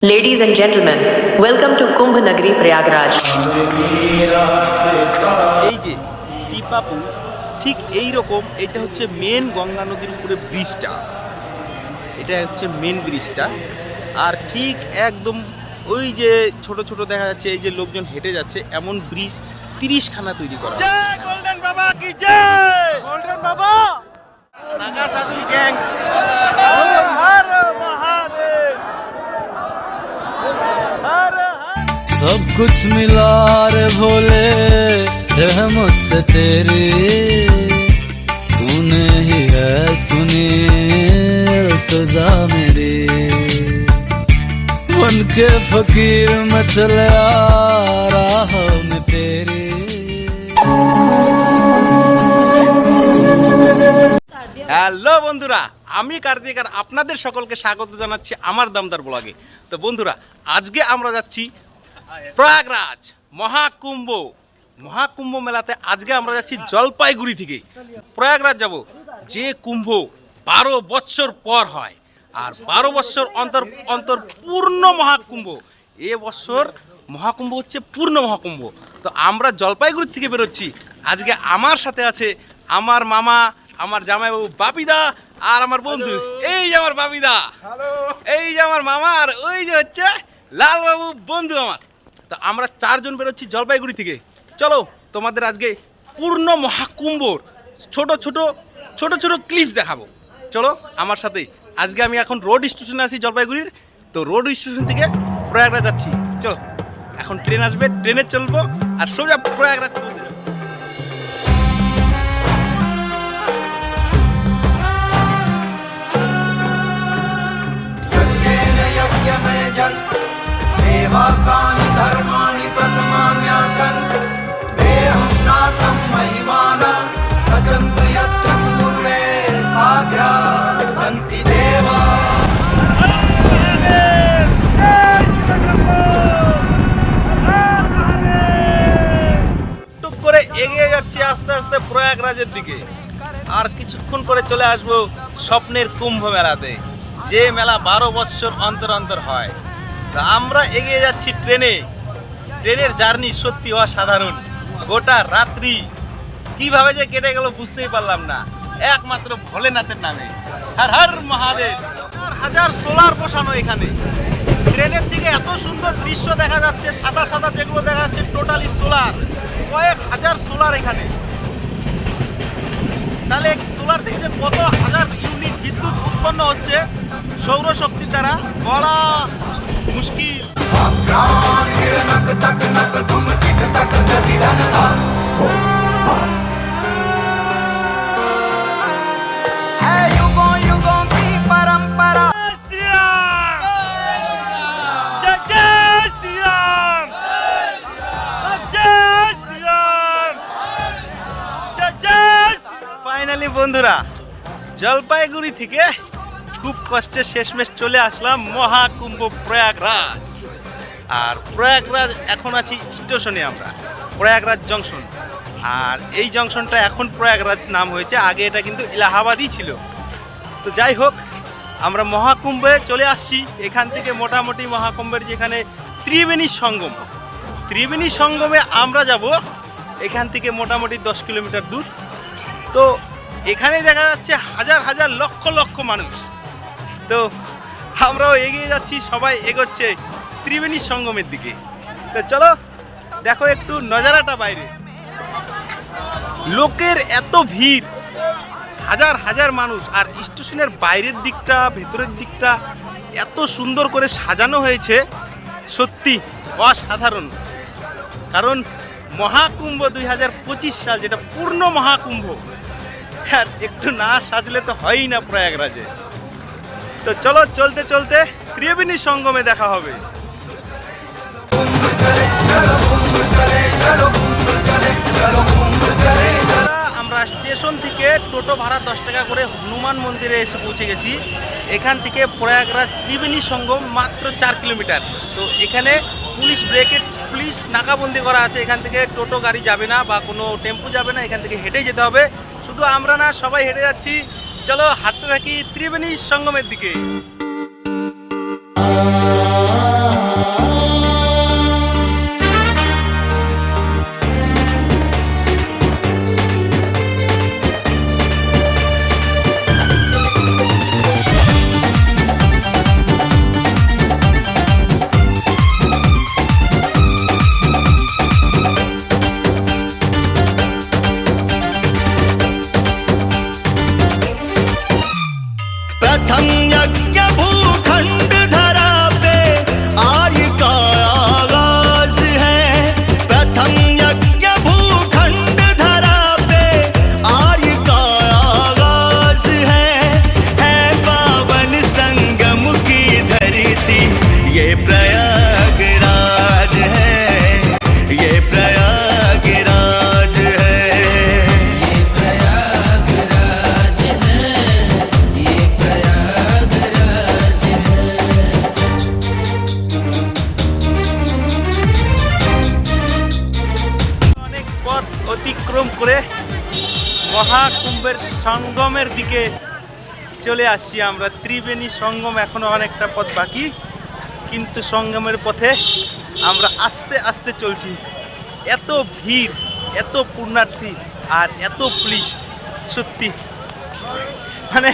Ladies and gentlemen, welcome to Kumbh Nagri Prayagraj. এই যে টিপাপুর ঠিক এই রকম, এটা হচ্ছে মেন গঙ্গা নদীর উপরে ব্রিজটা, এটা হচ্ছে মেন ব্রিজটা। আর ঠিক একদম ওই যে ছোট ছোট দেখা যাচ্ছে এই যে লোকজন হেঁটে যাচ্ছে, এমন ব্রিজ 30খানা তৈরি করা হয়েছে। জয় গোল্ডেন বাবা কি জয়, গোল্ডেন বাবা, নাগা সাধুল গ্যাং, হর মহাদেব, হর হর। सब कुछ मिला रे भोले रहमत से तेरी, तूने ही है सुनी इल्तिजा मेरी, बन के फकीर मैं चले आ राह में तेरी। হ্যালো বন্ধুরা, আমি কার্তিক আর আপনাদের সকলকে স্বাগত জানাচ্ছি আমার দামদার ব্লগে। তো বন্ধুরা, আজকে আমরা যাচ্ছি প্রয়াগরাজ মহাকুম্ভ মেলাতে। আজকে আমরা যাচ্ছি জলপাইগুড়ি থেকে প্রয়াগরাজ যাব, যে কুম্ভ 12 বৎসর পর হয়, আর 12 বৎসর অন্তর অন্তর পূর্ণ মহাকুম্ভ। এ বৎসর মহাকুম্ভ হচ্ছে পূর্ণ মহাকুম্ভ। তো আমরা জলপাইগুড়ি থেকে বেরোচ্ছি। আজকে আমার সাথে আছে আমার মামা, আমার জামাইবাবু বাপিদা, আর আমার বন্ধু এই যে আমার বাপিদা, এই যে আমার মামা, আর ওই যে হচ্ছে লালবাবু বন্ধু আমার। তো আমরা 4 জন বেরোচ্ছি জলপাইগুড়ি থেকে। চলো তোমাদের আজকে পূর্ণ মহাকুম্ভর ছোট ছোট ক্লিপস দেখাবো। চলো আমার সাথে। আজকে আমি এখন রোড স্টেশনে আছি জলপাইগুড়ির। তো রোড স্টেশন থেকে প্রয়াগরাজ যাচ্ছি। চলো, এখন ট্রেন আসবে, ট্রেনে চলবো আর সোজা প্রয়াগরাজ। देवास्तानि धर्माणि प्रथमान्यासन् देहं नाथं महिमाना सचन्तु यत्र पूर्वे साध्या सन्ति देवा। টুক করে এগিয়ে যাচ্ছি আস্তে আস্তে প্রয়াগরাজের দিকে। আর কিছুক্ষণ করে চলে আসবো স্বপ্নের কুম্ভ মেলাতে, যে মেলা 12 বৎসর অন্তর অন্তর হয়। আমরা এগিয়ে যাচ্ছি ট্রেনের জার্নি সত্যি অসাধারণ। গোটা রাত্রি কিভাবে যে কেটে গেল বুঝতেই পারলাম না, একমাত্র ভোলেনাথের নামে। হর হর মহাদেব। হাজার সোলার বসানো এখানে। ট্রেনের দিকে এত সুন্দর দৃশ্য দেখা যাচ্ছে, সাদা সাদা যেগুলো দেখা যাচ্ছে টোটালি সোলার। কয়েক হাজার সোলার এখানে। তাহলে সোলার থেকে যে কত হাজার ইউনিট বিদ্যুৎ উৎপন্ন হচ্ছে সৌরশক্তির দ্বারা, বলা মুশকিল। ফাইনালি বন্ধুরা, জলপাইগুড়ি থেকে খুব কষ্টে শেষমেশ চলে আসলাম মহাকুম্ভ প্রয়াগরাজ। আর প্রয়াগরাজ এখন আছি স্টেশনে, আমরা প্রয়াগরাজ জংশন। আর এই জংশনটা এখন প্রয়াগরাজ নাম হয়েছে, আগে এটা কিন্তু এলাহাবাদই ছিল। তো যাই হোক, আমরা মহাকুম্ভে চলে আসছি। এখান থেকে মোটামুটি মহাকুম্ভের যেখানে ত্রিবেণী সঙ্গমে আমরা যাব। এখান থেকে মোটামুটি 10 কিলোমিটার দূর। তো এখানে দেখা যাচ্ছে হাজার হাজার লক্ষ লক্ষ মানুষ। তো আমরাও এগিয়ে যাচ্ছি, সবাই এগোচ্ছে ত্রিবেণী সঙ্গমের দিকে। তো চলো দেখো একটু নজারাটা বাইরে। লোকের এত ভিড়, হাজার হাজার মানুষ। আর স্টেশনের বাইরের দিকটা, ভেতরের দিকটা এত সুন্দর করে সাজানো হয়েছে, সত্যি অসাধারণ। কারণ মহাকুম্ভ 2025 সাল, যেটা পূর্ণ মহাকুম্ভ, আর একটু না সাজলে তো হয়ই না প্রয়াগরাজে। তো চলো চলতে চলতে ত্রিবেণী সঙ্গমে দেখা হবে। আমরা স্টেশন থেকে টোটো ভাড়া 10 টাকা করে হনুমান মন্দিরে এসে পৌঁছে গেছি। এখান থেকে প্রয়াগরাজ ত্রিবেণী সঙ্গম মাত্র 4 কিলোমিটার। তো এখানে পুলিশ নাকাবন্দি করা আছে। এখান থেকে টোটো গাড়ি যাবে না বা কোনো টেম্পু যাবে না, এখান থেকে হেঁটেই যেতে হবে। শুধু আমরা না, সবাই হেঁটে যাচ্ছি। চলো হাঁটতে থাকি ত্রিবেণী সঙ্গমের দিকে। प्रयागराज है, ये प्रयागराज है। ये प्रयागराज है, ये प्रयागराज है। অনেক পথ অতিক্রম করে মহাকুম্ভের সঙ্গমের দিকে চলে আসছি আমরা। ত্রিবেণী সঙ্গম এখনো অনেকটা পথ বাকি, কিন্তু সঙ্গমের পথে আমরা আস্তে আস্তে চলছি। এত ভিড়, এত পুণ্যার্থী আর এত পুলিশ, সত্যি মানে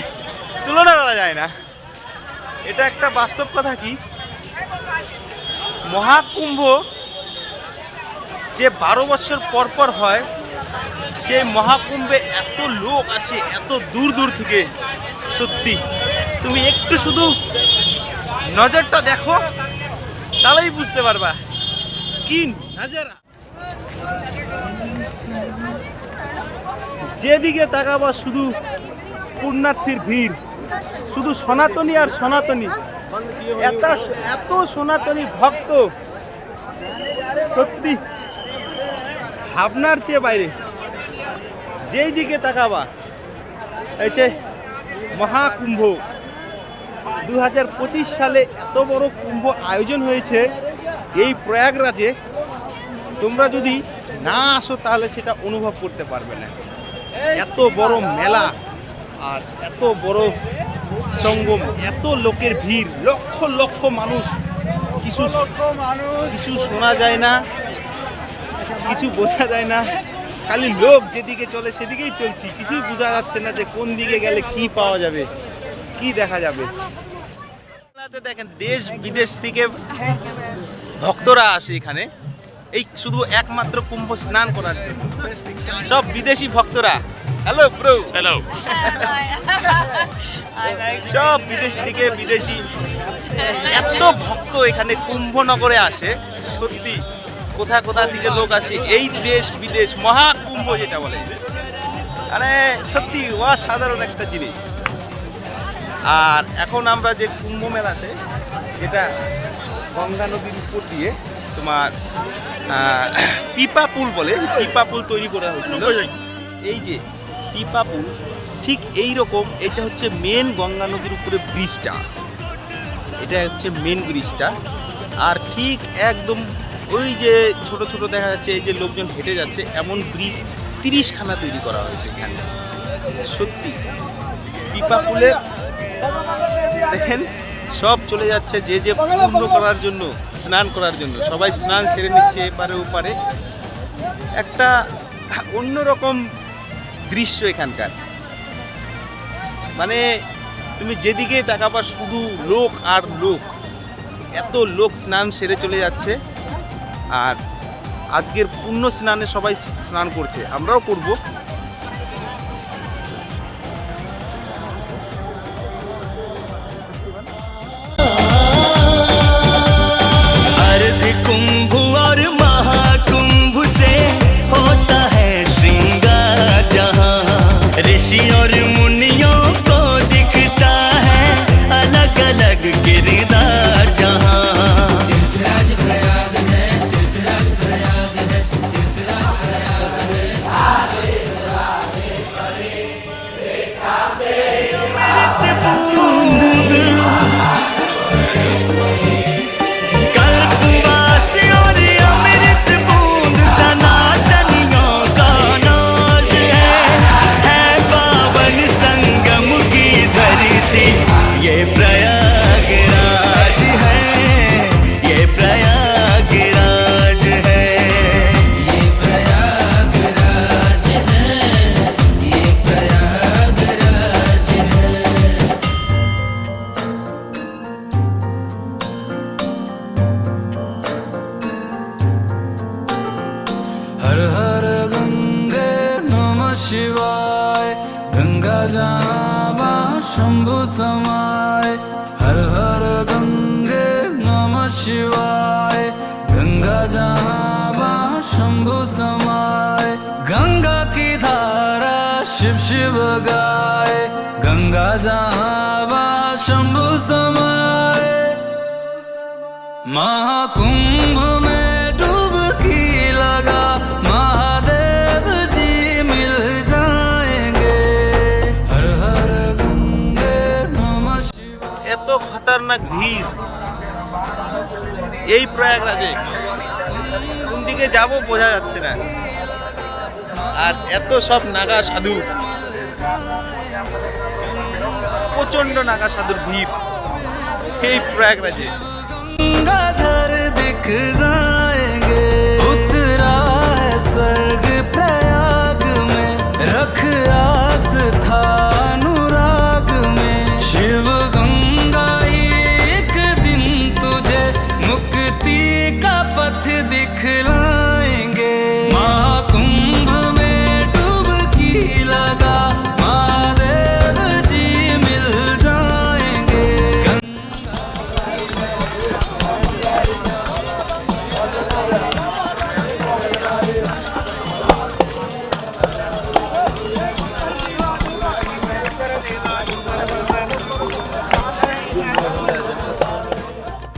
তুলনা করা যায় না। এটা একটা বাস্তব কথা কি, মহাকুম্ভ যে 12 বছর পর পর হয়, সেই মহাকুম্ভে এত লোক আসে এত দূর দূর থেকে। সত্যি তুমি একটু শুধু নজরটা দেখো, তাহলেই বুঝতে পারবা কি নজরা। যেদিকে তাকাবা শুধু পুণ্যার্থীর ভিড়, শুধু সনাতনী আর সনাতনী, এত এত সনাতনী ভক্ত, সত্যি ভাবনার চেয়ে বাইরে। যেই দিকে তাকাবা এই যে মহাকুম্ভ 2025 সালে এত বড় কুম্ভ আয়োজন হয়েছে এই প্রয়াগরাজে। তোমরা যদি না আসো তাহলে সেটা অনুভব করতে পারবে না। এত বড় মেলা আর এত বড় সঙ্গম, এত লোকের ভিড়, লক্ষ লক্ষ মানুষ। কিছু কিছু শোনা যায় না, কিছু বোঝা যায় না, খালি লোক যেদিকে চলে সেদিকেই চলছি। কিছুই বোঝা যাচ্ছে না যে কোন দিকে গেলে কি পাওয়া যাবে, কি দেখা যাবে। দেখেন দেশ বিদেশ থেকে ভক্তরা আসে এখানে, এই শুধু একমাত্র কুম্ভ স্নান করার জন্য। সব বিদেশি ভক্তরা। Hello bro. হ্যালো। সব বিদেশ থেকে বিদেশি এত ভক্ত এখানে কুম্ভনগরে আসে। সত্যি কোথা কোথা থেকে লোক আসে, এই দেশ বিদেশ মহাকুম্ভ যেটা বলে, মানে সত্যি অসাধারণ একটা জিনিস। আর এখন আমরা যে কুম্ভ মেলাতে, যেটা গঙ্গা নদীর উপর দিয়ে তোমার পিপা পুল বলে, পিপা পুল তৈরি করা হয়েছিল। এই যে পিপা পুল ঠিক এই রকম, এটা হচ্ছে মেন গঙ্গা নদীর উপরে ব্রিজটা, এটা হচ্ছে মেন ব্রিজটা। আর ঠিক একদম ওই যে ছোট ছোট দেখা যাচ্ছে এই যে লোকজন হেঁটে যাচ্ছে, এমন ব্রিজ 30খানা তৈরি করা হয়েছে এখানে। সত্যি পিপা পুলে দেখেন সব চলে যাচ্ছে যে যে পূর্ণ করার জন্য, স্নান করার জন্য। সবাই স্নান সেরে নিচ্ছে এপারে ওপারে। একটা অন্যরকম দৃশ্য এখানকার, মানে তুমি যেদিকে তাকাবা শুধু লোক আর লোক, এত লোক স্নান সেরে চলে যাচ্ছে। আর আজকের পুণ্য স্নানে সবাই স্নান করছে, আমরাও করব। अर्ध कुंभ और महाकुंभ से होता है श्रृंगार, जहाँ ऋषि और मुनियों को दिखता है अलग अलग किरदार। जहाँ तीर्थराज प्रयाग है, तीर्थराज प्रयाग है, तीर्थराज प्रयाग है। कल्पवास और अमृत बूंद सनातनियों का नाज है पावन संगम की धरती, ये प्रयागराज है, ये प्रयागराज है। ये प्रयागराज है, ये प्रयागराज है। हर हर गंगे नमः शिवाय, गंगा जहाँ शंभु समाय। हर हर गंगे नमः शिवाय, गंगा जहाँ शंभु समाय। गंगा की धारा शिव शिव गाय, गंगा जहाँ शंभु समाय। महाकुंभ में डुबकी लगा महादेव जी मिल जाएंगे हर हर गंगे नमः शिवाय। এত খতরনাক ভিড় এই প্রয়াগরাজে, কোন দিকে যাব বোঝা যাচ্ছে না। আর এত সব নাগা সাধু, প্রচন্ড নাগা সাধুর ভিড় এই প্রয়াগরাজে। गंगाधर दिख जाएंगे उतरा है स्वर्ग प्रयाग में रख आस्था अनुराग में शिव गंगा ही एक दिन तुझे मुक्ति का पथ दिखलाएंगे महाकुंभ में डुबकी लगा महादेव जी मिल जाएंगे।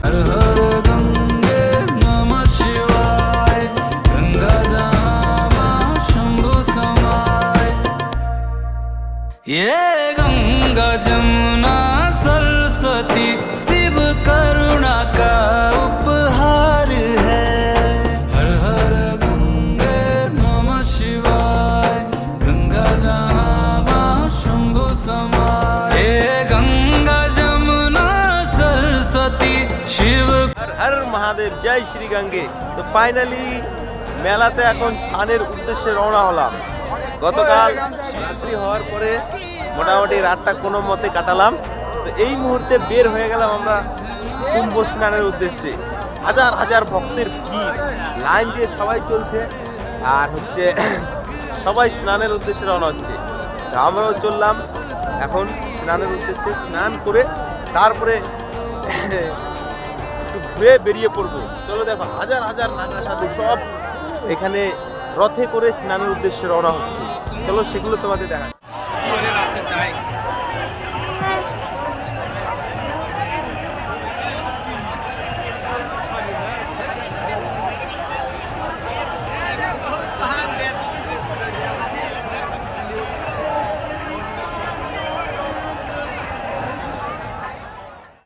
हर हर गंगे नमः शिवाय गंगा जहाँ शंभु समाय। ये गंगा जमुना सरस्वती शिव करुणा का उपहार है हर हर गंगे नमः शिवाय गंगा जहाँ शंभु समाय। ये गंगा जमुना सरस्वती शिव হর মহাদেব, জয় শ্রী গঙ্গে। তো ফাইনালি মেলাতে এখন স্নানের উদ্দেশ্যে রওনা হলাম। গতকাল রাত্রি হওয়ার পরে মোটামুটি রাতটা কোনো মতে কাটালাম। তো এই মুহূর্তে বের হয়ে গেলাম আমরা কুম্ভ স্নানের উদ্দেশ্যে। হাজার হাজার ভক্তের ভিড়, লাইন দিয়ে সবাই চলছে আর হচ্ছে সবাই স্নানের উদ্দেশ্যে রওনা হচ্ছে। তো আমরাও চললাম এখন স্নানের উদ্দেশ্যে। স্নান করে তারপরে একটু ঘুরে বেরিয়ে পড়বো। চলো দেখো, হাজার হাজার নাগা সাধু সব এখানে রথে করে স্নানের উদ্দেশ্যে রওনা হচ্ছে। চলো সেগুলো তোমাদের দেখা।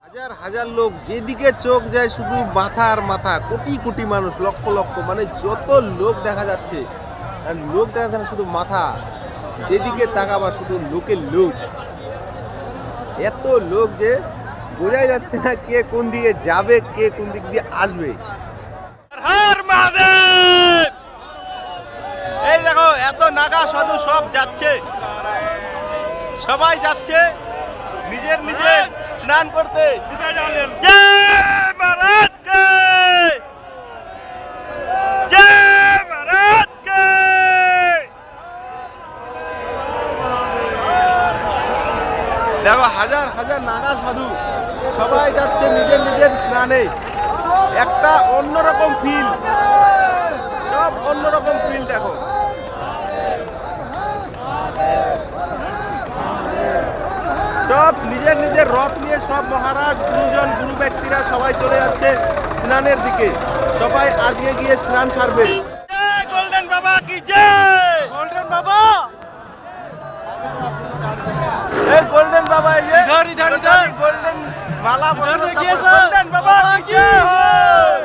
হাজার হাজার লোক, যেদিকে চোখ যায় শুধু মাথা আর মাথা, কোটি কোটি মানুষ, লক্ষ লক্ষ, মানে যত লোক দেখা যাচ্ছে আর লোক দেখা যাচ্ছে না, শুধু মাথা, যেদিকে তাকাবা শুধু লোকের লোক। এত লোক যে বোঝাই যাচ্ছে না কে কোন দিকে যাবে, কে কোন দিক দিয়ে আসবে। হর মহাদেব! এই দেখো এত নাগা সাধু সব যাচ্ছে, সবাই যাচ্ছে নিজের নিজের স্নান করতে। জয় ভারত কে! জয় ভারত কে! দেখো হাজার হাজার নাগা সাধু সবাই যাচ্ছে নিজের নিজের স্নানে। একটা অন্যরকম ফিল, সব অন্যরকম ফিল। দেখো সব নিজের নিজের রথ নিয়ে সব মহারাজ, গুরুজন, গুরু ব্যক্তিরা সবাই চলে যাচ্ছে স্নানের দিকে। সবাই আজকে গিয়ে স্নান সারবে। জয় গোল্ডেন বাবা কি জয়! গোল্ডেন বাবা, এই গোল্ডেন বাবা, এই যে গোল্ডেন মালা গোল্ডেন বাবা কি জয়!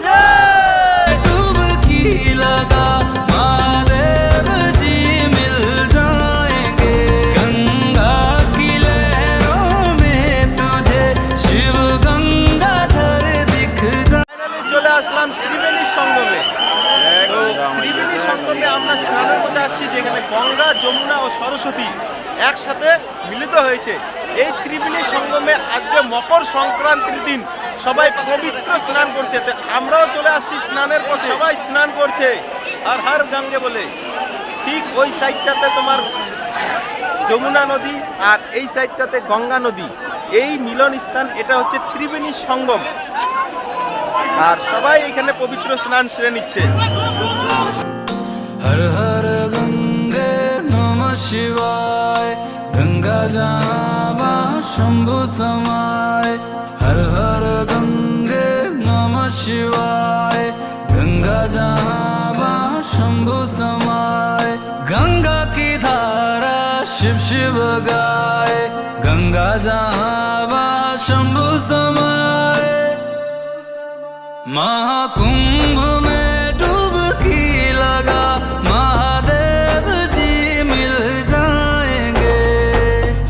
জয়! डुबकी लगा महादेव जी मिल जाएंगे गंगा की लहरों में तुझे शिव गंगाधर दिख जा। ফাইনালি চলে আসলাম ত্রিবেণী সঙ্গমে। তো ত্রিবেণী সঙ্গমে আমরা স্নানের করতে আসছি, যেখানে গঙ্গা, যমুনা ও সরস্বতী একসাথে মিলিত হয়েছে। এই ত্রিবেণী সঙ্গমে আজকে মকর সংক্রান্তির দিন সবাই পবিত্র স্নান করছে। তো আমরাও চলে আসছি স্নানের পর, সবাই স্নান করছে আর হর গঙ্গে বলে। ঠিক ওই সাইডটাতে তোমার যমুনা নদী আর এই সাইডটাতে গঙ্গা নদী, এই মিলন স্থান, এটা হচ্ছে ত্রিবেণী সঙ্গম। আর সবাই এখানে পবিত্র স্নান সেরে নিচ্ছে। हर हर गंगे नमः शिवाय गंगा जहाँ शंभु समाय हर हर गंगे शंभु समाए गंगा की धारा शिव शिव गाए गंगा जहाँ वहाँ शंभु समाए महाकुंभ में डुबकी लगा महादेव जी मिल जाएंगे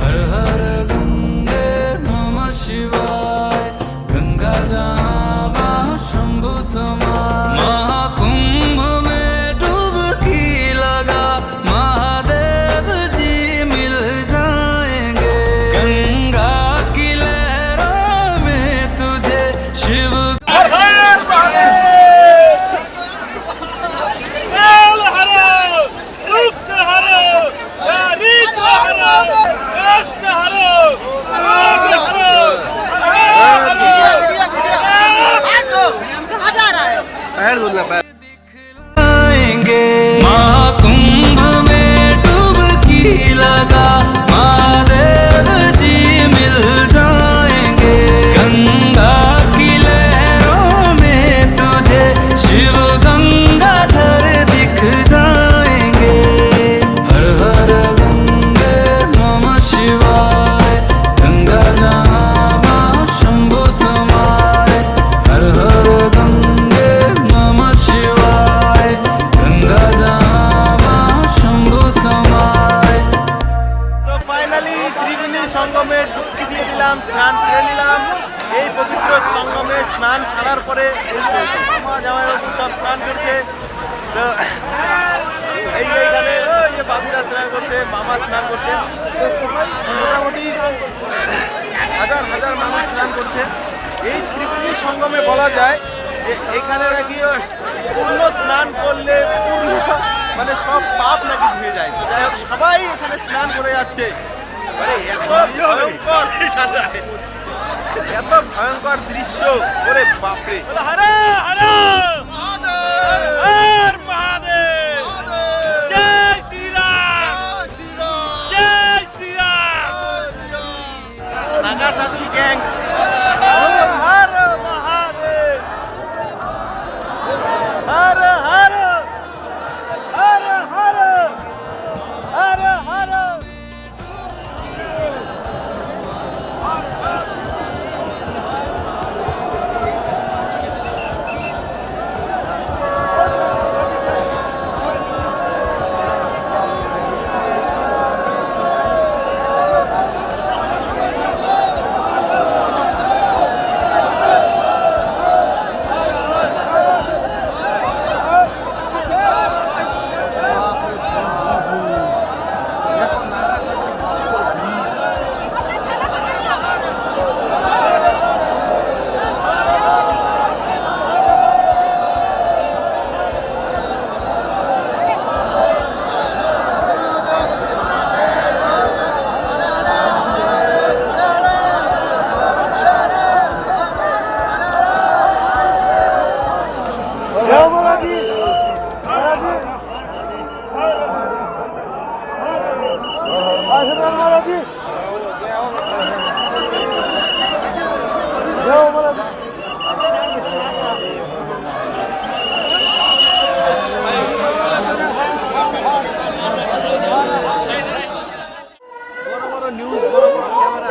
हर हर गंगे नमः शिवाय गंगा जहाँ वहाँ शंभु समाए महाकुंभ में डुबकी लगा महादेव जी मिल जाएंगे गंगा की लहरों में तुझे शिव दिखलाएंगे महाकुंभ में डुबकी लगा महादेव जी मिल जाएंगे गंगा की लहरों में तुझे शिव गंगाधर दिख जाएंगे हर हर गंगे नमः शिवाय गंगा जहाँ वहाँ शंभु समाए हर हर गंगे नमः शिवाय गंगा जहाँ वहाँ शंभु समाए তো ফাইনালি ত্রিবেণী সঙ্গমে ডুবকি দিয়ে দিলাম, স্নান সেরে নিলাম। এই পবিত্র সঙ্গমে স্নান সারার পরে মা জামাইবাবু সব স্নান করছে। তো এইখানে ওই যে বাবুরা স্নান করছে, মামা স্নান করছে। তো সবাই মোটামুটি হাজার হাজার মানুষ স্নান করছে। এই ত্রিবেণী সঙ্গমে বলা যায় যে এখানে নাকি পূর্ণ স্নান করলে পূর্ণ মানে সব পাপ নাকি ধুয়ে যায়। তো যাই হোক সবাই এখানে স্নান করে যাচ্ছে। মানে এত ভয়ঙ্কর দৃশ্য, ওরে বাপরে। হরে হরে হর মহাদেব, জয় শ্রীরাম, জয় শ্রীরাম। নাগা সাধু গ্যাং, হর মহাদেব, হর হর হর হর হর হর। বড় বড় নিউজ, বড় বড় ক্যামেরা।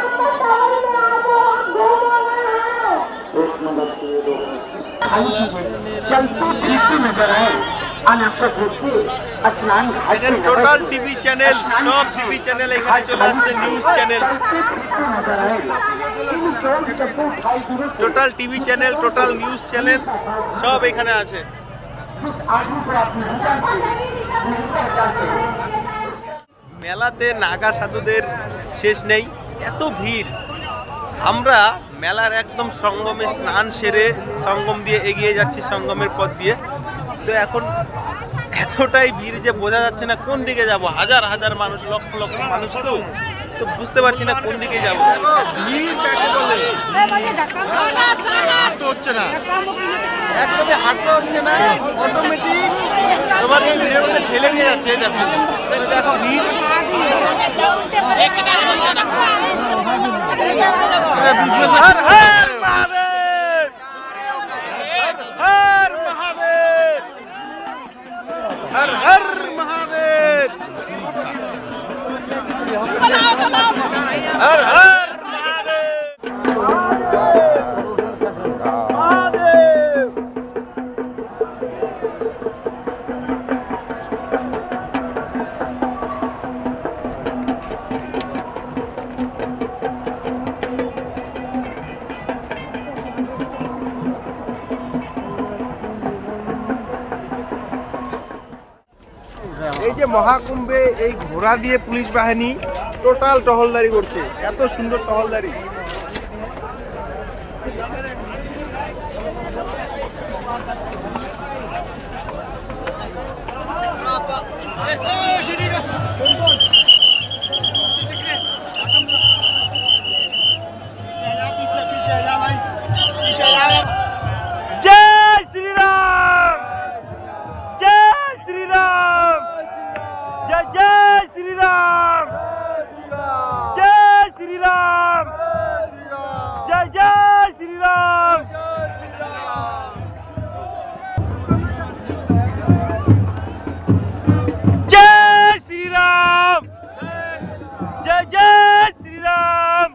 টোটাল টিভি চ্যানেল, সব টিভি চ্যানেল এখানে চলে আসছে, news channel, total TV channel, total news channel সব এখানে আছে। মেলাতে নাগা সাধুদের শেষ নেই, এত ভিড়। আমরা মেলার একদম সঙ্গমে স্নান সেরে সঙ্গম দিয়ে এগিয়ে যাচ্ছি, সঙ্গমের পথ দিয়ে। তো এখন এতটাই ভিড় যে বোঝা যাচ্ছে না কোন দিকে যাব। হাজার হাজার মানুষ, লক্ষ লক্ষ মানুষ, তো তো বুঝতে পারছি না কোন দিকে যাব। একদমই হাঁটতে হচ্ছে না, অটোমেটিক তোমাকে এই ভিড়ের মধ্যে ঠেলে নিয়ে যাচ্ছে। দেখো দেখো ভিড়। হর হর মহাদেব, হর হর মহাদেব, হর হর মহাদেব হর হর মহাদেব। এই যে মহাকুম্ভে এই ঘোড়া দিয়ে পুলিশ বাহিনী টোটাল টহলদারি করছে, এত সুন্দর টহলদারি। জয় শ্রীরাম, জয় শ্রীরাম, জয় জয় শ্রীরাম, জয় শ্রীরাম, জয় জয় শ্রীরাম। জয় শ্রীরাম, জয় জয় শ্রীরাম।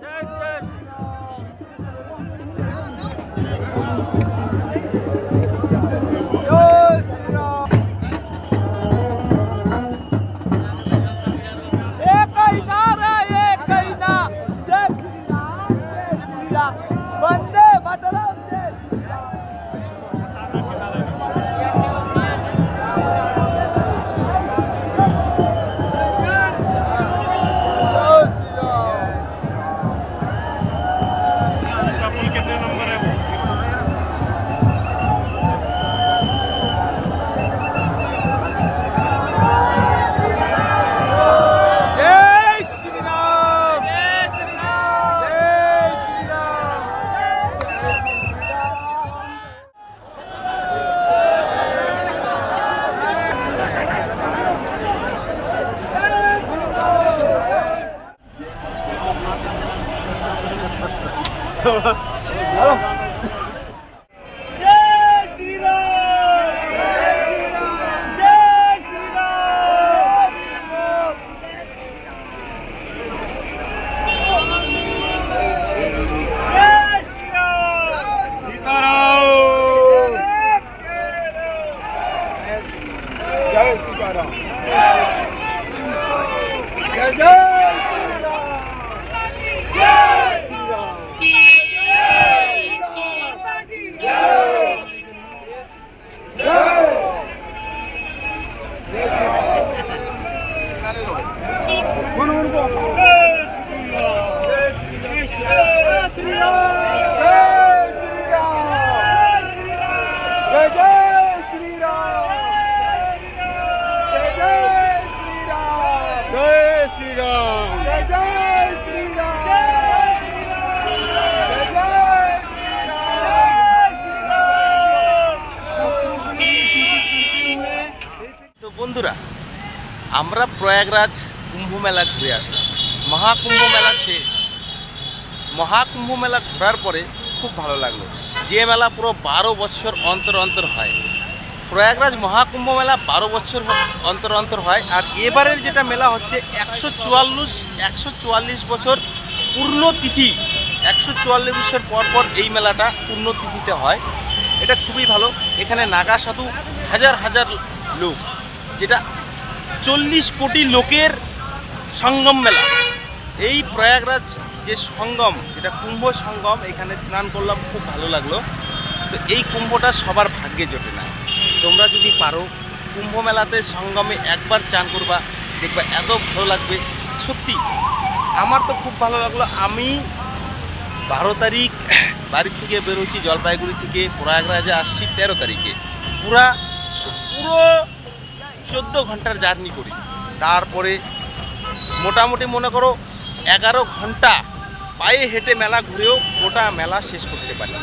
তো বন্ধুরা, আমরা প্রয়াগরাজ কুম্ভ মেলা ঘুরে আসলাম। মহাকুম্ভ মেলা শেষ। মহাকুম্ভ মেলা ঘোরার পরে খুব ভালো লাগলো। যে মেলা পুরো 12 বছর অন্তর অন্তর হয়। প্রয়াগরাজ মহাকুম্ভ মেলা 12 বছর অন্তর অন্তর হয়। আর এবারের যেটা মেলা হচ্ছে 144 বছর পূর্ণ তিথি। 144 বছর পর পর এই মেলাটা পূর্ণ তিথিতে হয়। এটা খুবই ভালো। এখানে নাগা সাধু হাজার হাজার লোক, যেটা 40 কোটি লোকের সঙ্গম মেলা। এই প্রয়াগরাজ যে সঙ্গম, যেটা কুম্ভ সঙ্গম, এখানে স্নান করলাম, খুব ভালো লাগলো। তো এই কুম্ভটা সবার ভাগ্যে জোটে না। তোমরা যদি পারো কুম্ভ মেলাতে সঙ্গমে একবার চান করবা, দেখবা এত ভালো লাগবে। সত্যি আমার তো খুব ভালো লাগলো। আমি 12 তারিখ বাড়ি থেকে বেরোচ্ছি, জলপাইগুড়ি থেকে প্রয়াগরাজে আসছি 13 তারিখে। পুরো 14 ঘন্টার জার্নি করি। তারপরে মোটামুটি মনে করো 11 ঘন্টা পায়ে হেঁটে মেলা ঘুরেও গোটা মেলা শেষ করতে পারি।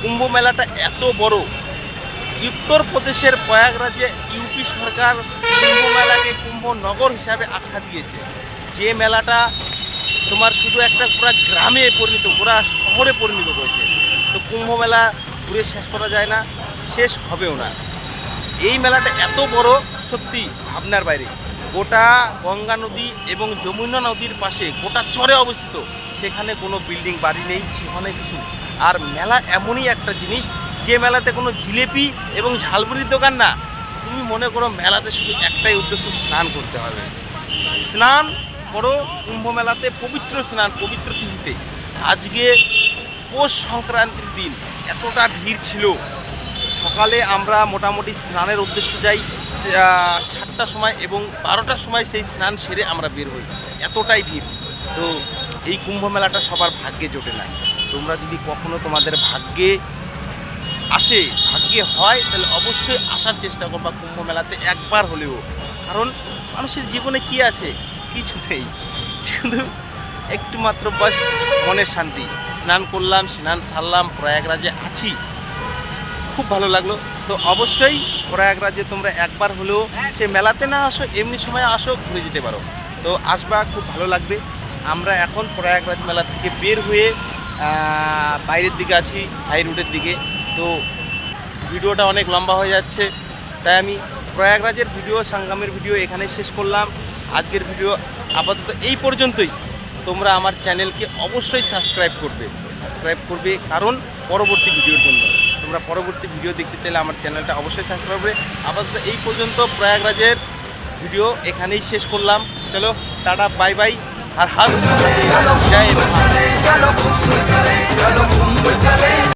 কুম্ভ মেলাটা এত বড়। উত্তরপ্রদেশের প্রয়াগরাজে ইউপি সরকার কুম্ভ মেলাকে কুম্ভ নগর হিসাবে আখ্যা দিয়েছে। যে মেলাটা তোমার শুধু একটা পুরো গ্রামে পরিণত, পুরো শহরে পরিণত করেছে। তো কুম্ভ মেলা ঘুরে শেষ করা যায় না, শেষ হবেও না। এই মেলাটা এত বড়, সত্যি ভাবনার বাইরে। গোটা গঙ্গা নদী এবং যমুনা নদীর পাশে গোটা চরে অবস্থিত, সেখানে কোনো বিল্ডিং বাড়ি নেই, সেখানে কিছু। আর মেলা এমনই একটা জিনিস যে মেলাতে কোনো জিলেপি এবং ঝালমুড়ির দোকান না। তুমি মনে করো মেলাতে শুধু একটাই উদ্দেশ্য, স্নান করতে হবে। স্নান করো কুম্ভ মেলাতে, পবিত্র স্নান, পবিত্র তিথিতে। আজকে পৌষ সংক্রান্তির দিন এতটা ভিড় ছিল। সকালে আমরা মোটামুটি স্নানের উদ্দেশ্যে যাই 7টার সময় এবং 12টার সময় সেই স্নান সেরে আমরা বের হই, এতটাই ভিড়। তো এই কুম্ভ মেলাটা সবার ভাগ্যে জোটে না। তোমরা যদি কখনো তোমাদের ভাগ্যে আসে, ভাগ্যে হয়, তাহলে অবশ্যই আসার চেষ্টা করবা কুম্ভ মেলাতে একবার হলেও। কারণ মানুষের জীবনে কি আছে? কিছু নেই, শুধু একটু মাত্র বাস মনের শান্তি। স্নান করলাম, স্নান সারলাম, প্রয়াগরাজে আছি, খুব ভালো লাগলো। তো অবশ্যই প্রয়াগরাজে তোমরা একবার হলেও, সে মেলাতে না আসো, এমনি সময় আসো, ঘুরে যেতে পারো। তো আসবা, খুব ভালো লাগবে। আমরা এখন প্রয়াগরাজ মেলা থেকে বের হয়ে বাইরের দিকে আছি, হাই রোডের দিকে। তো ভিডিওটা অনেক লম্বা হয়ে যাচ্ছে, তাই আমি প্রয়াগরাজের ভিডিও, সঙ্গমের ভিডিও এখানে শেষ করলাম। আজকের ভিডিও আপাতত এই পর্যন্তই। তোমরা আমার চ্যানেলকে অবশ্যই সাবস্ক্রাইব করবে, কারণ পরবর্তী ভিডিওর জন্য। তোমরা পরবর্তী ভিডিও দেখতে চাইলে আমার চ্যানেলটা অবশ্যই সাবস্ক্রাইব করবে। আপাতত এই পর্যন্ত প্রয়াগরাজের ভিডিও এখানেই শেষ করলাম। চলো টাটা, বাই বাই, আর হার জয় মা। चलो कुंभ चले